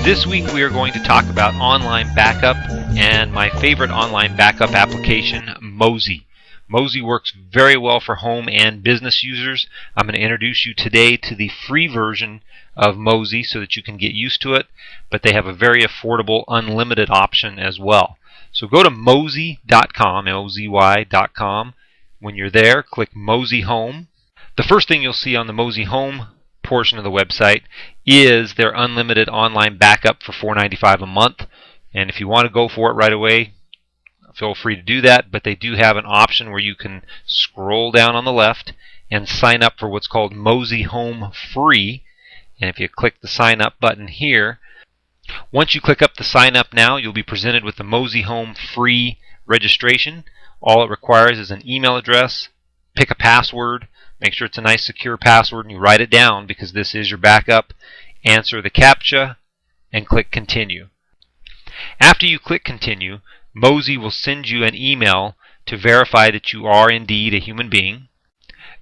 This week we are going to talk about online backup and my favorite online backup application, Mozy. Mozy works very well for home and business users. I'm going to introduce you today to the free version of Mozy so that you can get used to it, but they have a very affordable unlimited option as well. So go to mozy.com, M-O-Z-Y.com. When you're there, click Mozy Home. The first thing you'll see on the Mozy Home portion of the website is their unlimited online backup for $4.95 a month. And if you want to go for it right away, feel free to do that, but they do have an option where you can scroll down on the left and sign up for what's called Mozy Home Free. And if you click the sign up button here, once you click up the sign up now, you'll be presented with the Mozy Home Free registration. All it requires is an email address, pick a password, make sure it's a nice secure password and you write it down because this is your backup. Answer the CAPTCHA and click continue. After you click continue, Mozy will send you an email to verify that you are indeed a human being.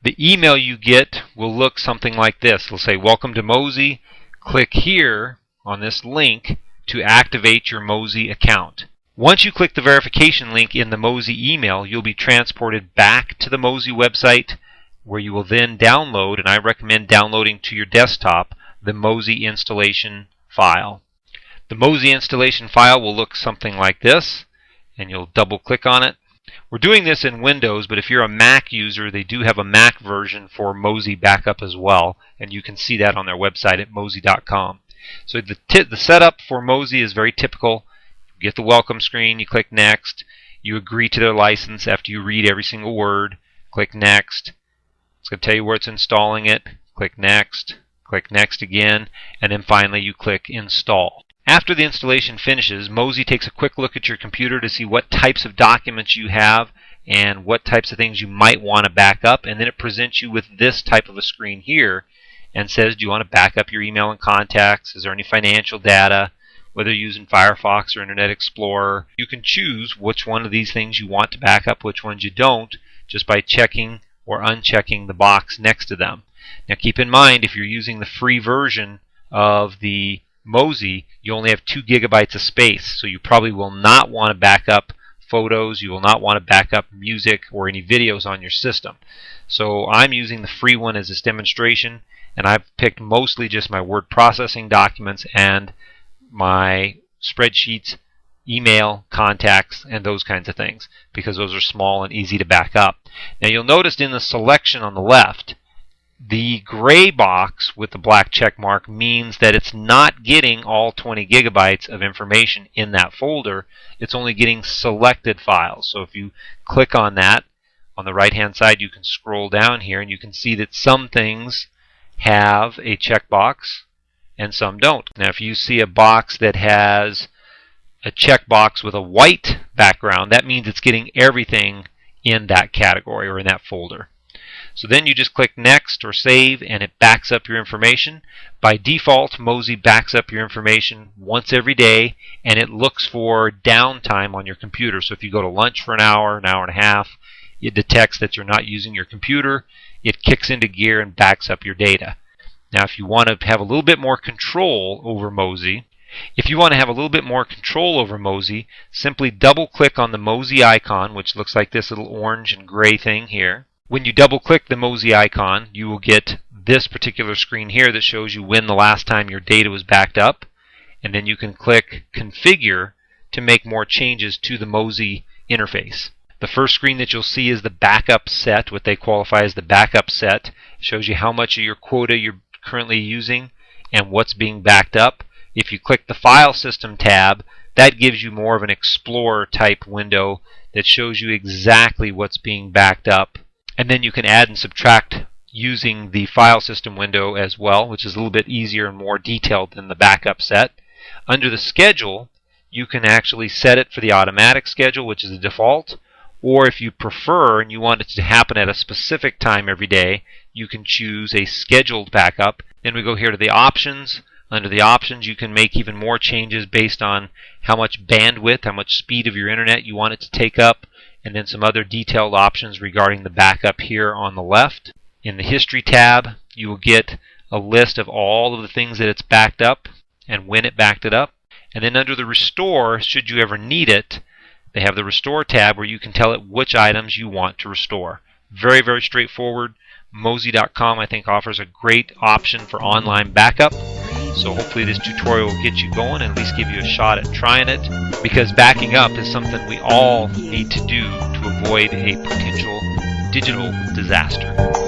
The email you get will look something like this. It'll say, "Welcome to Mozy. Click here on this link to activate your Mozy account." Once you click the verification link in the Mozy email, you'll be transported back to the Mozy website, where you will then download, and I recommend downloading to your desktop, the Mozy installation file. The Mozy installation file will look something like this, and you'll double click on it. We're doing this in Windows, but if you're a Mac user, they do have a Mac version for Mozy backup as well, and you can see that on their website at mozy.com. So the setup for Mozy is very typical. You get the welcome screen, you click next, you agree to their license after you read every single word, click next. It's going to tell you where it's installing it. Click next again, and then finally you click install. After the installation finishes, Mozy takes a quick look at your computer to see what types of documents you have and what types of things you might want to back up, and then it presents you with this type of a screen here and says, do you want to back up your email and contacts? Is there any financial data? Whether you're using Firefox or Internet Explorer, you can choose which one of these things you want to back up, which ones you don't, just by checking or unchecking the box next to them. Now keep in mind, if you're using the free version of the Mozy, you only have 2 gigabytes of space, so you probably will not want to back up photos, you will not want to back up music or any videos on your system. So I'm using the free one as this demonstration, and I've picked mostly just my word processing documents and my spreadsheets, email, contacts, and those kinds of things, because those are small and easy to back up. Now you'll notice in the selection on the left, the gray box with the black check mark means that it's not getting all 20 gigabytes of information in that folder. It's only getting selected files. So if you click on that, on the right hand side you can scroll down here and you can see that some things have a checkbox and some don't. Now if you see a box that has a checkbox with a white background, that means it's getting everything in that category or in that folder. So then you just click next or save and it backs up your information. By default, Mozy backs up your information once every day and it looks for downtime on your computer. So if you go to lunch for an hour and a half, it detects that you're not using your computer, it kicks into gear and backs up your data. Now if you want to have a little bit more control over Mozy, simply double click on the Mozy icon, which looks like this little orange and gray thing here. When you double click the Mozy icon, you will get this particular screen here that shows you when the last time your data was backed up, and then you can click Configure to make more changes to the Mozy interface. The first screen that you'll see is the backup set, what they qualify as the backup set. It shows you how much of your quota you're currently using and what's being backed up. If you click the File System tab, that gives you more of an Explorer type window that shows you exactly what's being backed up. And then you can add and subtract using the File System window as well, which is a little bit easier and more detailed than the backup set. Under the schedule, you can actually set it for the automatic schedule, which is the default, or if you prefer and you want it to happen at a specific time every day, you can choose a scheduled backup. Then we go here to the options. Under the options, you can make even more changes based on how much bandwidth, how much speed of your internet you want it to take up, and then some other detailed options regarding the backup here on the left. In the History tab, you will get a list of all of the things that it's backed up. and when it backed it up. And then under the Restore, should you ever need it, they have the Restore tab where you can tell it which items you want to restore. Very, very straightforward. Mozy.com, I think, offers a great option for online backup. So hopefully this tutorial will get you going and at least give you a shot at trying it, because backing up is something we all need to do to avoid a potential digital disaster.